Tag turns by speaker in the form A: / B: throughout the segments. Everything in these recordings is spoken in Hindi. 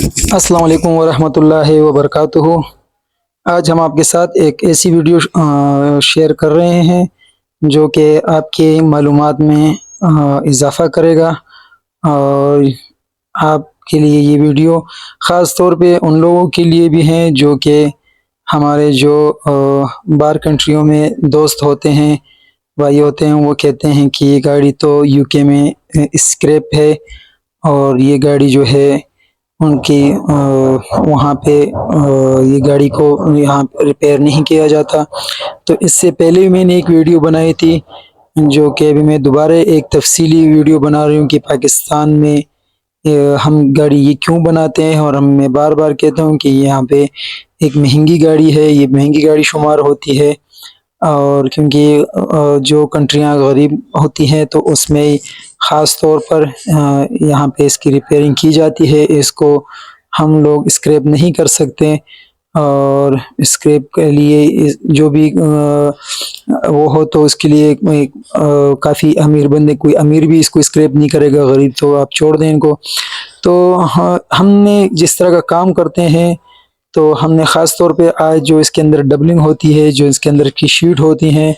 A: अस्सलाम वालेकुम वरहमतुल्लाहि वबरकातुहू। आज हम आपके साथ एक ऐसी वीडियो शेयर कर रहे हैं जो कि आपकी मालूमात में इजाफ़ा करेगा। और आपके लिए ये वीडियो ख़ास तौर पे उन लोगों के लिए भी हैं जो कि हमारे जो बाहर कंट्रियों में दोस्त होते हैं, भाई होते हैं, वो कहते हैं कि ये गाड़ी तो यूके में स्क्रैप है और ये गाड़ी जो है उनकी वहाँ पे ये गाड़ी को यहाँ पे रिपेयर नहीं किया जाता। तो इससे पहले भी मैंने एक वीडियो बनाई थी, जो कि अभी मैं दोबारा एक तफ़सीली वीडियो बना रही हूँ कि पाकिस्तान में हम गाड़ी ये क्यों बनाते हैं। और मैं बार-बार कहता हूँ कि यहाँ पे एक महंगी गाड़ी है, ये महंगी गाड़ी शुमार होती है। और क्योंकि जो कंट्रियाँ गरीब होती हैं तो उसमें ख़ास तौर पर यहाँ पे इसकी रिपेयरिंग की जाती है। इसको हम लोग स्क्रैप नहीं कर सकते और स्क्रैप के लिए जो भी वो हो तो उसके लिए काफ़ी अमीर बंदे, कोई अमीर भी इसको स्क्रैप नहीं करेगा, गरीब तो आप छोड़ दें इनको। तो हमने जिस तरह का काम करते हैं, तो हमने ख़ास तौर पे आज जो इसके अंदर डबलिंग होती है, जो इसके अंदर की शीट होती हैं,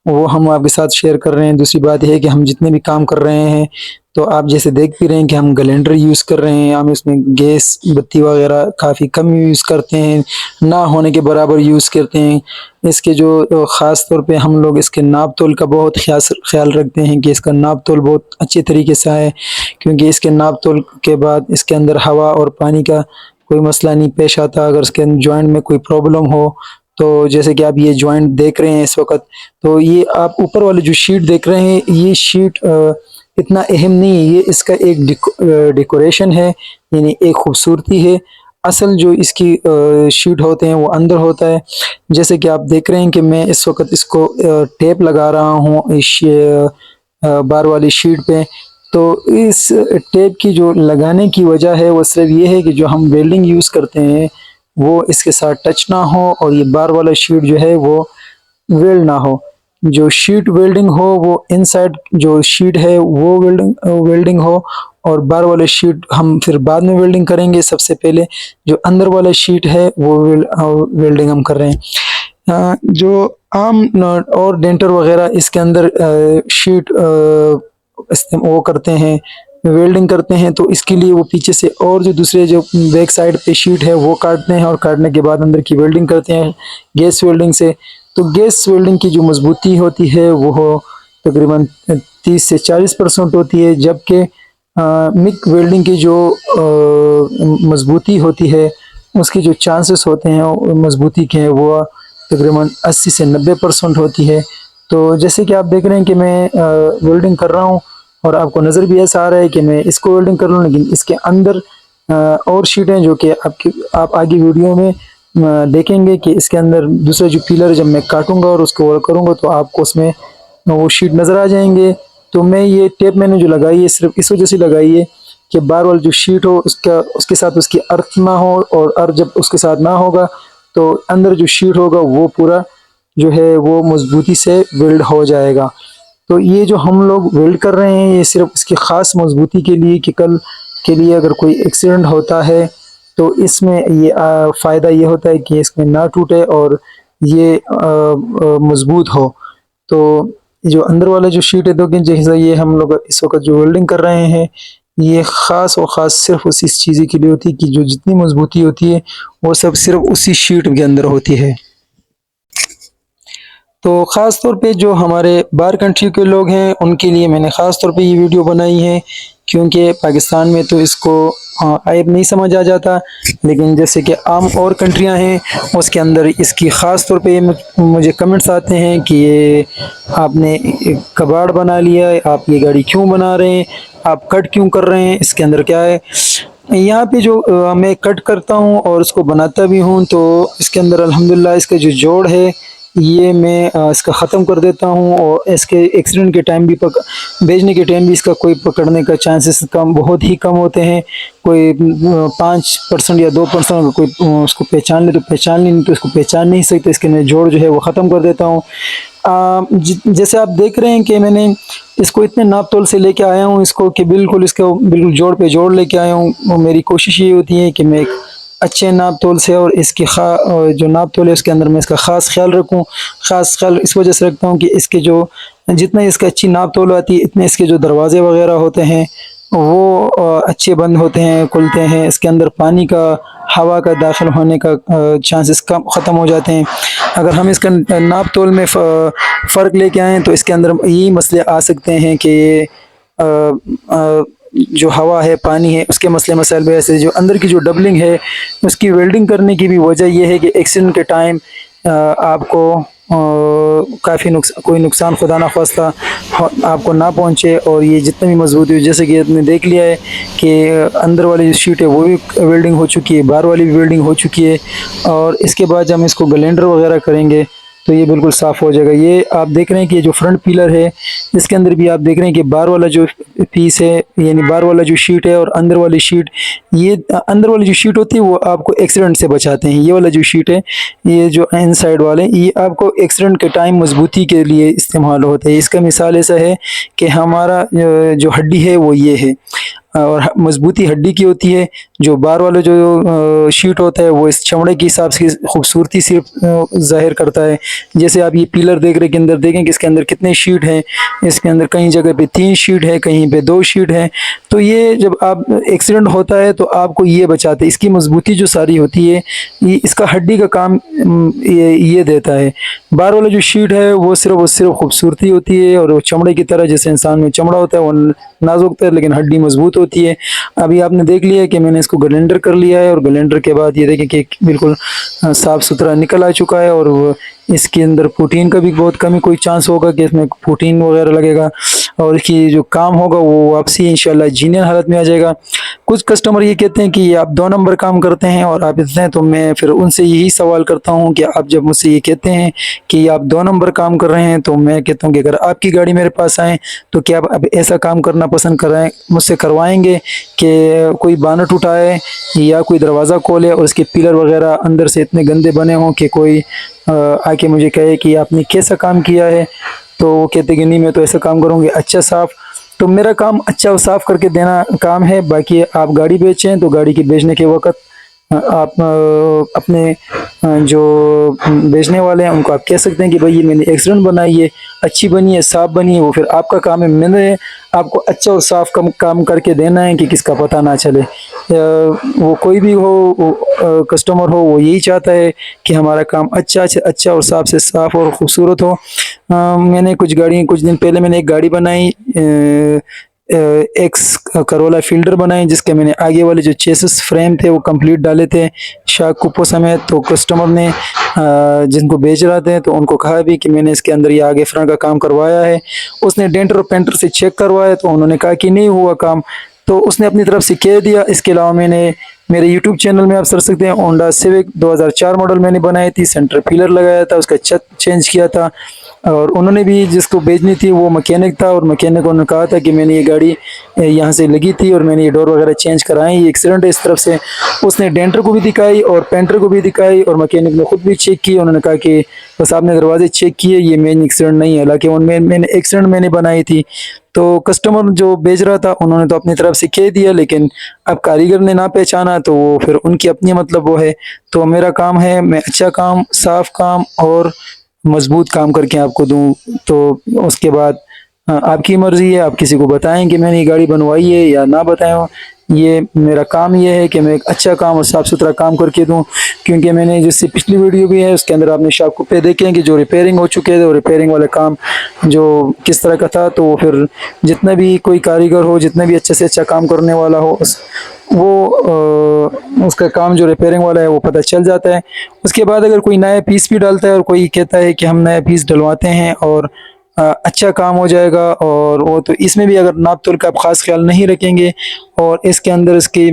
A: वो हम आपके साथ शेयर कर रहे हैं। दूसरी बात ये है कि हम जितने भी काम कर रहे हैं, तो आप जैसे देख भी रहे हैं कि हम ग्राइंडर यूज़ कर रहे हैं, हम इसमें गैस बत्ती वगैरह काफ़ी कम यूज़ करते हैं, ना होने के बराबर यूज़ करते हैं। इसके जो ख़ास तौर पे हम लोग इसके नाप-तोल का बहुत ख़्याल रखते हैं कि इसका नाप-तोल बहुत अच्छे तरीके से आए, क्योंकि इसके नाप-तोल के बाद इसके अंदर हवा और पानी का कोई मसला नहीं पेश आता। अगर उसके जॉइंट में कोई प्रॉब्लम हो, तो जैसे कि आप ये जॉइंट देख रहे हैं इस वक़्त, तो ये आप ऊपर वाली जो शीट देख रहे हैं, ये शीट इतना अहम नहीं है, ये इसका एक डेकोरेशन है, यानी एक खूबसूरती है। असल जो इसकी शीट होते हैं वो अंदर होता है। जैसे कि आप देख रहे हैं कि मैं इस वक़्त इसको टेप लगा रहा हूँ इस बार वाली शीट पे। तो इस टेप की जो लगाने की वजह है वो सिर्फ ये है कि जो हम वेल्डिंग यूज़ करते हैं वो इसके साथ टच ना हो और ये बार वाला शीट जो है वो वेल्ड ना हो। जो शीट वेल्डिंग हो वो इनसाइड जो शीट है वो वेल्डिंग हो, और बार वाले शीट हम फिर बाद में वेल्डिंग करेंगे। सबसे पहले जो अंदर वाला शीट है वो वेल्डिंग हम कर रहे हैं। जो आम और डेंटर वगैरह इसके अंदर शीट वो करते हैं, वेल्डिंग करते हैं, तो इसके लिए वो पीछे से और जो दूसरे जो बैक साइड पे शीट है वो काटते हैं और काटने के बाद अंदर की वेल्डिंग करते हैं गैस वेल्डिंग से। तो गैस वेल्डिंग की जो मजबूती होती है वो तकरीबन 30 से 40% होती है, जबकि मिक वेल्डिंग की जो मजबूती होती है उसके जो चांसेस होते हैं मजबूती के वो तकरीबन 80 से 90% होती है। तो जैसे कि आप देख रहे हैं कि मैं वेल्डिंग कर रहा हूँ और आपको नज़र भी ऐसा आ रहा है कि मैं इसको वेल्डिंग कर रहा हूँ, लेकिन इसके अंदर और शीटें जो कि आप आगे वीडियो में देखेंगे कि इसके अंदर दूसरे जो पिलर जब मैं काटूंगा और उसको वर्क करूंगा तो आपको उसमें वो शीट नज़र आ जाएंगे। तो मैं ये टेप मैंने जो लगाई है सिर्फ इस वजह से लगाई है कि बार वाली जो शीट हो उसके साथ उसकी अर्थ ना हो, और अर्थ जब उसके साथ ना होगा तो अंदर जो शीट होगा वो पूरा जो है वो मजबूती से वेल्ड हो जाएगा। तो ये जो हम लोग वेल्ड कर रहे हैं ये सिर्फ इसकी ख़ास मजबूती के लिए कि कल के लिए अगर कोई एक्सीडेंट होता है तो इसमें ये फ़ायदा ये होता है कि इसमें ना टूटे और ये मजबूत हो। तो जो अंदर वाला जो शीट है दो कि जैसे ये हम लोग इस वक्त जो वेल्डिंग कर रहे हैं, ये ख़ास और ख़ास सिर्फ उसी चीज़ के लिए होती है कि जो जितनी मजबूती होती है वो सब सिर्फ उसी शीट के अंदर होती है। तो ख़ास तौर पे जो हमारे बाहर कंट्री के लोग हैं उनके लिए मैंने ख़ास तौर पे ये वीडियो बनाई है, क्योंकि पाकिस्तान में तो इसको आयब नहीं समझ आ जाता, लेकिन जैसे कि आम और कंट्रियां हैं उसके अंदर इसकी ख़ास तौर पे मुझे कमेंट्स आते हैं कि ये आपने एक कबाड़ बना लिया है, आप ये गाड़ी क्यों बना रहे हैं, आप कट क्यों कर रहे हैं, इसके अंदर क्या है। यहाँ पे जो मैं कट करता हूँ और उसको बनाता भी हूँ, तो इसके अंदर अल्हम्दुलिल्लाह इसका जो जोड़ है ये मैं इसका ख़त्म कर देता हूँ और इसके एक्सीडेंट के टाइम भी भेजने के टाइम भी इसका कोई पकड़ने का चांसेस कम, बहुत ही कम होते हैं। कोई 5% या 2% अगर कोई उसको पहचान ले तो पहचान ले, नहीं तो इसको पहचान नहीं सकते। इसके मैं जोड़ जो है वो ख़त्म कर देता हूँ। जैसे आप देख रहे हैं कि मैंने इसको इतने नाप तोल से लेके आया हूँ इसको, कि बिल्कुल इसको बिल्कुल जोड़ पे जोड़ लेके आया हूँ। और मेरी कोशिश ये होती है कि मैं एक अच्छे नाप तोल से और इसकी जो नाप तोल है उसके अंदर मैं इसका ख़ास ख्याल रखूँ। ख़ास ख्याल इस वजह से रखता हूँ कि इसके जो जितना इसका अच्छी नाप तोल आती है, इतने इसके जो दरवाजे वगैरह होते हैं वो अच्छे बंद होते हैं, खुलते हैं। इसके अंदर पानी का, हवा का दाखिल होने का चांसेस कम ख़त्म हो जाते हैं। अगर हम इसका नाप तोल में फ़र्क लेके आएँ तो इसके अंदर यही मसले आ सकते हैं कि अ, अ, जो हवा है, पानी है, उसके मसले मसाइल भी ऐसे। जो अंदर की जो डबलिंग है उसकी वेल्डिंग करने की भी वजह यह है कि एक्सीडेंट के टाइम आपको काफ़ी कोई नुकसान खुदा ना खास्ता आपको ना पहुँचे। और ये जितनी भी मजबूती हो, जैसे कि आपने देख लिया है कि अंदर वाली जो शीट है वो भी वेल्डिंग हो चुकी है, बाहर वाली भी वेल्डिंग हो चुकी है। और इसके बाद जब हम इसको ग्लेंडर वगैरह करेंगे तो ये बिल्कुल साफ़ हो जाएगा। ये आप देख रहे हैं कि जो फ्रंट पिलर है इसके अंदर भी आप देख रहे हैं कि बाहर वाला जो पीस है, यानी बाहर वाला जो शीट है और अंदर वाली शीट, ये अंदर वाली जो शीट होती है वो आपको एक्सीडेंट से बचाते हैं। ये वाला जो शीट है, ये जो इन साइड वाले, ये आपको एक्सीडेंट के टाइम मजबूती के लिए इस्तेमाल होता है। इसका मिसाल ऐसा है कि हमारा जो हड्डी है वो ये है, और मजबूती हड्डी की होती है। जो बाहर वाला जो शीट होता है वो इस चमड़े के हिसाब से खूबसूरती सिर्फ ज़ाहिर करता है। जैसे आप ये पिलर देख रहे हैं, के अंदर देखें कि इसके अंदर कितने शीट हैं। इसके अंदर कहीं जगह पे 3 शीट है, कहीं पे 2 शीट है। तो ये जब आप एक्सीडेंट होता है तो आपको ये बचाते हैं। इसकी मजबूती जो सारी होती है ये इसका हड्डी का काम ये देता है। बाहर वाला जो शीट है वो सिर्फ खूबसूरती होती है, और वो चमड़े की तरह, जैसे इंसान में चमड़ा होता है वो नाजुक होता है लेकिन हड्डी मजबूत होती है। अभी आपने देख लिया है कि मैंने इसको ग्लेंडर कर लिया है, और ग्लेंडर के बाद ये देखें कि बिल्कुल साफ़ सुथरा निकल आ चुका है। और इसके अंदर प्रोटीन का भी बहुत कम ही कोई चांस होगा कि इसमें प्रोटीन वगैरह लगेगा, और इसकी जो काम होगा वो वापसी इंशाल्लाह जीनियन हालत में आ जाएगा। कुछ कस्टमर ये कहते हैं कि आप 2 नंबर काम करते हैं और आप इतने, तो मैं फिर उनसे यही सवाल करता हूँ कि आप जब मुझसे ये कहते हैं कि आप 2 नंबर काम कर रहे हैं, तो मैं कहता हूँ कि अगर आपकी गाड़ी मेरे पास आए तो क्या आप अब ऐसा काम करना पसंद कराएं, मुझसे करवाएंगे कि कोई बानट उठाए या कोई दरवाज़ा खोले और उसके पिलर वगैरह अंदर से इतने गंदे बने हों कि कोई आके मुझे कहे कि आपने कैसा काम किया है। तो वो कहते कि नहीं, मैं तो ऐसा काम करूँगी अच्छा साफ़। तो मेरा काम अच्छा और साफ़ करके देना काम है। बाकी आप गाड़ी बेचें तो गाड़ी के बेचने के वक़्त आप अपने जो बेचने वाले हैं उनको आप कह सकते हैं कि भाई ये मैंने एक्सीडेंट बनाई है, अच्छी बनी है, साफ़ बनी है। वो फिर आपका काम है, मैंने आपको अच्छा और साफ़ काम करके देना है कि किसका पता ना चले। वो कोई भी हो, कस्टमर हो, वो यही चाहता है कि हमारा काम अच्छा से अच्छा और साफ़ से साफ़ और ख़ूबसूरत हो। मैंने कुछ दिन पहले मैंने एक गाड़ी बनाई, एक्स करोला फील्डर बनाई, जिसके मैंने आगे वाले जो चेसिस फ्रेम थे वो कंप्लीट डाले थे शाक कुप्पो समेत। तो कस्टमर ने जिनको बेच रहे थे तो उनको कहा भी कि मैंने इसके अंदर ये आगे फ्रंट का काम करवाया है। उसने डेंटर और पेंटर से चेक करवाया तो उन्होंने कहा कि नहीं हुआ काम, तो उसने अपनी तरफ से कह दिया। इसके अलावा मैंने मेरे यूट्यूब चैनल में आप सर्च सकते हैं, होंडा सिविक 2004 मॉडल मैंने बनाई थी, सेंटर पिलर लगाया था, उसका छत चेंज किया था। और उन्होंने भी जिसको बेचनी थी वो मैकेनिक था, और मैकेनिक को उन्होंने कहा था कि मैंने ये गाड़ी यहाँ से लगी थी और मैंने ये डोर वगैरह चेंज कराई, ये एक्सीडेंट है इस तरफ से। उसने डेंटर को भी दिखाई और पेंटर को भी दिखाई, और मैकेनिक ने खुद भी चेक की। उन्होंने कहा कि बस आपने दरवाजे चेक किए, ये मेन एक्सीडेंट नहीं है, हालांकि मैंने एक्सीडेंट मैंने बनाई थी। तो कस्टमर जो बेच रहा था उन्होंने तो अपनी तरफ से कह दिया, लेकिन अब कारीगर ने ना पहचाना तो वो फिर उनकी अपनी मतलब वो है। तो मेरा काम है मैं अच्छा काम, साफ काम और मजबूत काम करके आपको दूं। तो उसके बाद आपकी मर्जी है, आप किसी को बताएं कि मैंने ये गाड़ी बनवाई है या ना बताएं। ये मेरा काम ये है कि मैं एक अच्छा काम और साफ़ सुथरा काम करके दूं। क्योंकि मैंने जिससे पिछली वीडियो भी है उसके अंदर आपने शाप कुप्पे देखे हैं कि जो रिपेयरिंग हो चुके थे, वो रिपेयरिंग वाला काम जो किस तरह का था। तो फिर जितना भी कोई कारीगर हो, जितना भी अच्छे से अच्छा काम करने वाला हो, उसका काम जो रिपेयरिंग वाला है वो पता चल जाता है। उसके बाद अगर कोई नया पीस भी डालता है और कोई कहता है कि हम नया पीस डलवाते हैं और अच्छा काम हो जाएगा, और वो तो इसमें भी अगर नाप तोल का आप ख़ास ख्याल नहीं रखेंगे और इसके अंदर इसकी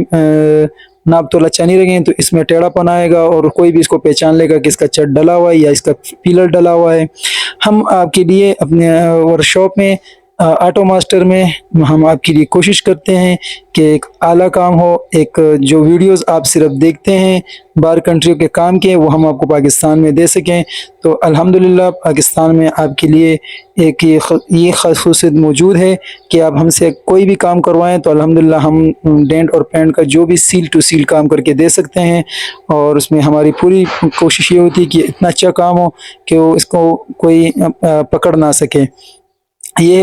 A: नाप तोल अच्छा नहीं रखेंगे तो इसमें टेढ़ापन आएगा और कोई भी इसको पहचान लेगा कि इसका चट डला हुआ है या इसका पिलर डला हुआ है। हम आपके लिए अपने वर्कशॉप में ऑटो मास्टर में हम आपके लिए कोशिश करते हैं कि एक आला काम हो। एक जो वीडियोस आप सिर्फ देखते हैं बाहर कंट्रियों के काम के, वो हम आपको पाकिस्तान में दे सकें। तो अल्हम्दुलिल्लाह पाकिस्तान में आपके लिए एक ये ख़ासियत मौजूद है कि आप हमसे कोई भी काम करवाएं तो अल्हम्दुलिल्लाह हम डेंट और पेंट का जो भी सील टू सील काम करके दे सकते हैं। और उसमें हमारी पूरी कोशिश ये होती है कि इतना अच्छा काम हो कि वो इसको कोई पकड़ ना सके। ये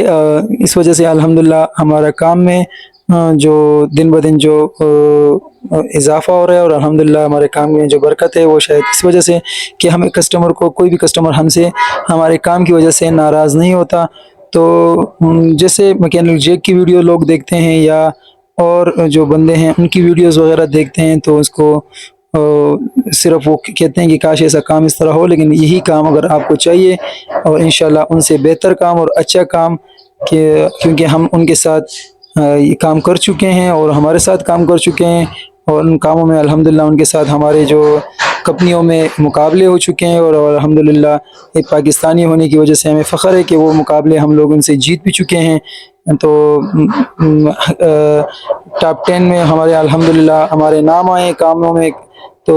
A: इस वजह से अल्हम्दुलिल्लाह हमारा काम में जो दिन ब दिन जो इजाफ़ा हो रहा है और अल्हम्दुलिल्लाह हमारे काम में जो बरकत है वो शायद इस वजह से कि हमें कस्टमर को कोई भी कस्टमर हमसे हमारे काम की वजह से नाराज़ नहीं होता। तो जैसे मैकेनिकल जैक की वीडियो लोग देखते हैं या और जो बंदे हैं उनकी वीडियोस वगैरह देखते हैं तो उसको सिर्फ वो कहते हैं कि काश ऐसा काम इस तरह हो, लेकिन यही काम अगर आपको चाहिए और इंशाल्लाह उनसे बेहतर काम और अच्छा काम के, क्योंकि हम उनके साथ ये काम कर चुके हैं और हमारे साथ काम कर चुके हैं और उन कामों में अल्हम्दुलिल्लाह उनके साथ हमारे जो कंपनियों में मुकाबले हो चुके हैं और अल्हम्दुलिल्लाह एक पाकिस्तानी होने की वजह से हमें फ़ख्र है कि वो मुकाबले हम लोग उनसे जीत भी चुके हैं। तो टॉप 10 में हमारे अल्हम्दुलिल्लाह हमारे नाम आए कामों में। तो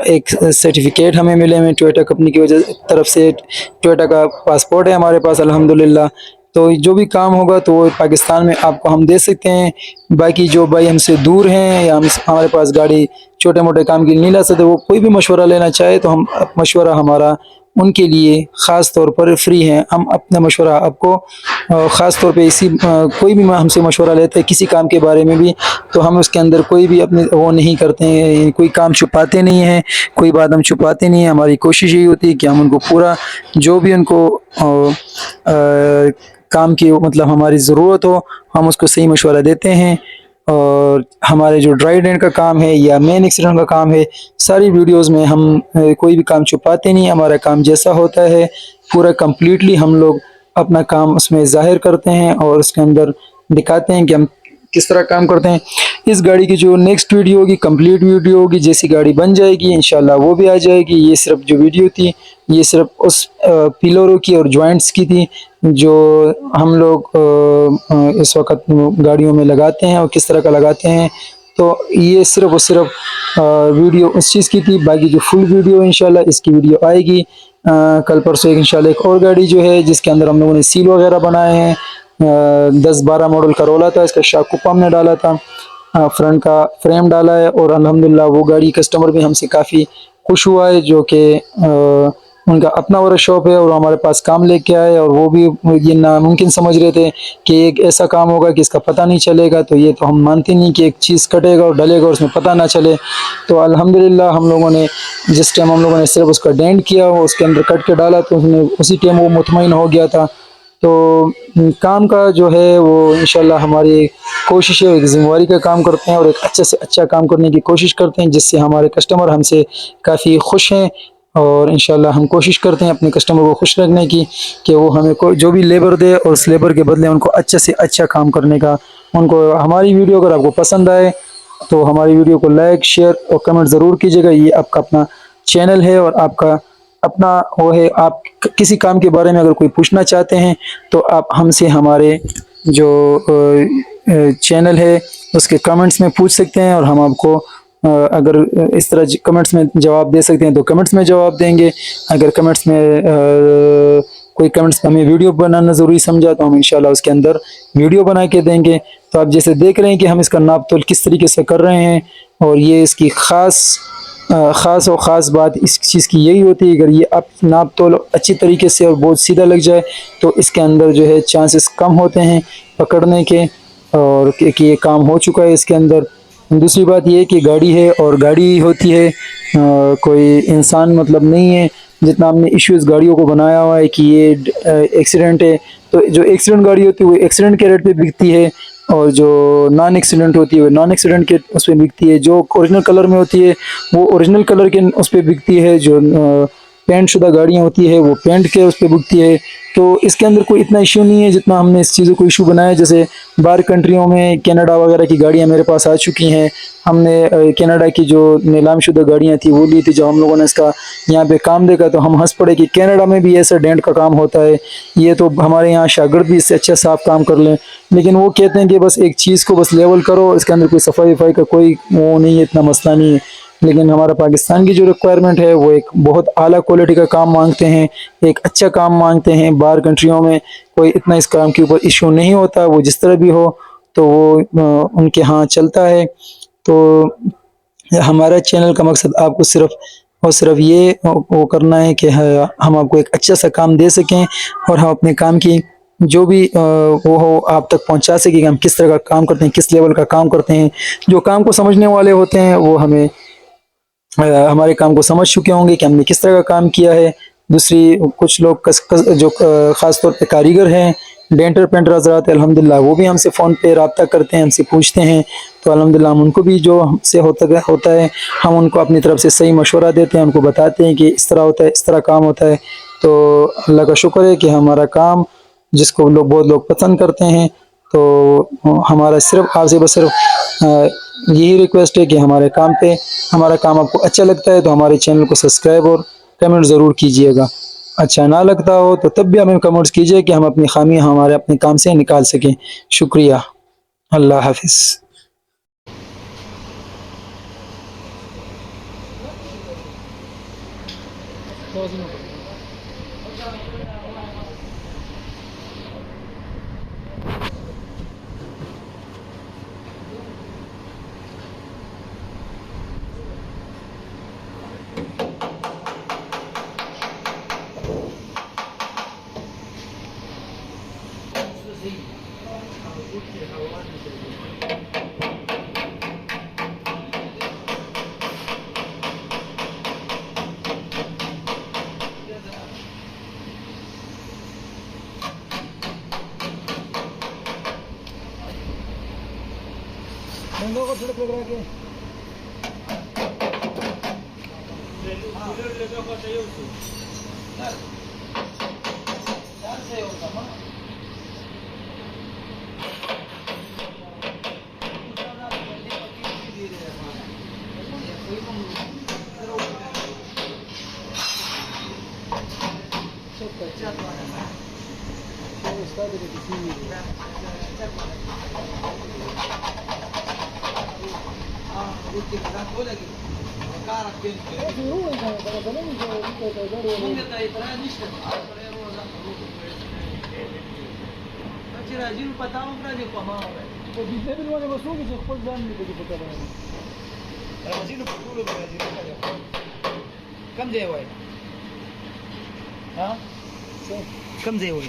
A: एक सर्टिफिकेट हमें मिले हुए टोयोटा कंपनी की वजह तरफ से, टोयोटा का पासपोर्ट है हमारे पास अल्हम्दुलिल्लाह। तो जो भी काम होगा तो वो पाकिस्तान में आपको हम दे सकते हैं। बाकी जो भाई हमसे दूर हैं या हमारे पास गाड़ी छोटे मोटे काम के लिए नहीं ला सकते, वो कोई भी मशवरा लेना चाहे तो हम मशवरा हमारा उनके लिए ख़ास तौर पर फ्री है। हम अपना मशवरा आपको ख़ास तौर पे इसी कोई भी हमसे मशवरा लेते हैं किसी काम के बारे में भी तो हम उसके अंदर कोई भी अपने वो नहीं करते हैं, कोई काम छुपाते नहीं हैं, कोई बात हम छुपाते नहीं हैं। हमारी कोशिश यही होती है कि हम उनको पूरा जो भी उनको काम की मतलब हमारी ज़रूरत हो हम उसको सही मशवरा देते हैं। और हमारे जो ड्राई डेंट का काम है या मेन एक्सीडेंट का काम है, सारी वीडियोस में हम कोई भी काम छुपाते नहीं। हमारा काम जैसा होता है पूरा कंप्लीटली हम लोग अपना काम उसमें ज़ाहिर करते हैं और उसके अंदर दिखाते हैं कि हम किस तरह काम करते हैं। इस गाड़ी की जो नेक्स्ट वीडियो होगी कंप्लीट वीडियो होगी, जैसी गाड़ी बन जाएगी इंशाल्लाह वो भी आ जाएगी। ये सिर्फ जो वीडियो थी ये सिर्फ उस पिलरों की और जॉइंट्स की थी जो हम लोग इस वक्त गाड़ियों में लगाते हैं और किस तरह का लगाते हैं। तो ये सिर्फ और सिर्फ वीडियो उस चीज़ की थी। बाकी जो फुल वीडियो इंशाल्लाह इसकी वीडियो आएगी कल परसों इंशाल्लाह। एक और गाड़ी जो है जिसके अंदर हम लोगों ने सील वगैरह बनाए हैं, 10-12 मॉडल करोला था, इसका शाकुपा हमने डाला था, फ्रंट का फ्रेम डाला है और अल्हम्दुलिल्लाह वो गाड़ी कस्टमर भी हमसे काफ़ी खुश हुआ है जो कि उनका अपना वर्कशॉप है और हमारे पास काम लेके आए और वो भी ये नामुमकिन समझ रहे थे कि एक ऐसा काम होगा कि इसका पता नहीं चलेगा। तो ये तो हम मानते नहीं कि एक चीज़ कटेगा और डलेगा और उसमें पता ना चले। तो अल्हम्दुलिल्लाह हम लोगों ने जिस टाइम हम लोगों ने सिर्फ उसका डेंट किया वो उसके अंदर कट के डाला तो उसने उसी टाइम वो मुतमईन हो गया था। तो काम का जो है वो इंशाल्लाह हमारी कोशिश है, एक ज़िम्मेवारी का काम करते हैं और एक अच्छे से अच्छा काम करने की कोशिश करते हैं जिससे हमारे कस्टमर हमसे काफ़ी खुश हैं। और इंशाल्लाह हम कोशिश करते हैं अपने कस्टमर को खुश रखने की कि वो हमें जो भी लेबर दे और उस लेबर के बदले उनको अच्छे से अच्छा काम करने का। उनको हमारी वीडियो अगर आपको पसंद आए तो हमारी वीडियो को लाइक शेयर और कमेंट ज़रूर कीजिएगा। ये आपका अपना चैनल है और आपका अपना वो है। आप किसी काम के बारे में अगर कोई पूछना चाहते हैं तो आप हमसे हमारे जो चैनल है उसके कमेंट्स में पूछ सकते हैं और हम आपको अगर इस तरह कमेंट्स में जवाब दे सकते हैं तो कमेंट्स में जवाब देंगे। अगर कमेंट्स में कोई कमेंट्स में हमें वीडियो बनाना ज़रूरी समझा तो हम इंशाल्लाह उसके अंदर वीडियो बना के देंगे। तो आप जैसे देख रहे हैं कि हम इसका नाप तोल किस तरीके से कर रहे हैं और ये इसकी ख़ास बात इस चीज़ की यही होती है अगर ये आप नाप तोल अच्छी तरीके से और बहुत सीधा लग जाए तो इसके अंदर जो है चांसेस कम होते हैं पकड़ने के और कि ये काम हो चुका है इसके अंदर। दूसरी बात ये है कि गाड़ी है और गाड़ी होती है कोई इंसान मतलब नहीं है। जितना हमने इश्यूज़ गाड़ियों को बनाया हुआ है कि ये एक्सीडेंट है तो जो एक्सीडेंट गाड़ी होती है वो एक्सीडेंट के रेट पे बिकती है और जो नॉन एक्सीडेंट होती है वो नॉन एक्सीडेंट के उस पर बिकती है। जो ओरिजिनल कलर में होती है वो ओरिजिनल कलर के उस पर बिकती है। जो पेंट शुदा गाड़ियाँ होती है वो पेंट के उस पर बिकती है। तो इसके अंदर कोई इतना इशू नहीं है जितना हमने इस चीज़ों को इशू बनाया। जैसे बाहर कंट्रियों में कनाडा वगैरह की गाड़ियाँ मेरे पास आ चुकी हैं। हमने कनाडा की जो नीलाम शुदा गाड़ियाँ थी वो ली थी। जब हम लोगों ने इसका यहाँ पे काम देखा तो हम हंस पड़े कि कनाडा में भी ऐसा डेंट का काम होता है, ये तो हमारे यहाँ शागिर्द भी इससे अच्छा साफ काम कर लें। लेकिन वो कहते हैं कि बस एक चीज़ को बस लेवल करो, इसके अंदर कोई सफाई वफाई का कोई वो नहीं है, इतना मसला नहीं है। लेकिन हमारा पाकिस्तान की जो रिक्वायरमेंट है वो एक बहुत आला क्वालिटी का काम मांगते हैं, एक अच्छा काम मांगते हैं। बाहर कंट्रियों में कोई इतना इस काम के ऊपर इशू नहीं होता, वो जिस तरह भी हो तो वो उनके यहाँ चलता है। तो हमारा चैनल का मकसद आपको सिर्फ और सिर्फ ये वो करना है कि हम आपको एक अच्छा सा काम दे सकें और हम अपने काम की जो भी वो हो आप तक पहुंचा सकें कि हम किस तरह का काम करते हैं, किस लेवल का काम करते हैं। जो काम को समझने वाले होते हैं वो हमें हमारे काम को समझ चुके होंगे कि हमने किस तरह का काम किया है। दूसरी कुछ लोग जो ख़ास तौर पे कारीगर हैं, डेंटर पेंटर हजरात, अल्हम्दुलिल्लाह वो भी हमसे फ़ोन पे रब्ता करते हैं, हमसे पूछते हैं। तो अल्हम्दुलिल्लाह हम उनको भी जो हमसे होता है हम उनको अपनी तरफ से सही मशवरा देते हैं, उनको बताते हैं कि इस तरह होता है, इस तरह काम होता है। तो अल्लाह का शुक्र है कि हमारा काम जिसको लोग बहुत लोग पसंद करते हैं। तो हमारा सिर्फ आपसे बस सिर्फ यही रिक्वेस्ट है कि हमारा काम आपको अच्छा लगता है तो हमारे चैनल को सब्सक्राइब और कमेंट ज़रूर कीजिएगा। अच्छा ना लगता हो तो तब भी हमें कमेंट्स कीजिए कि हम अपनी खामी हमारे अपने काम से निकाल सकें। शुक्रिया। अल्लाह हाफिज़।
B: कम जे हुए हाँ कम जे हुए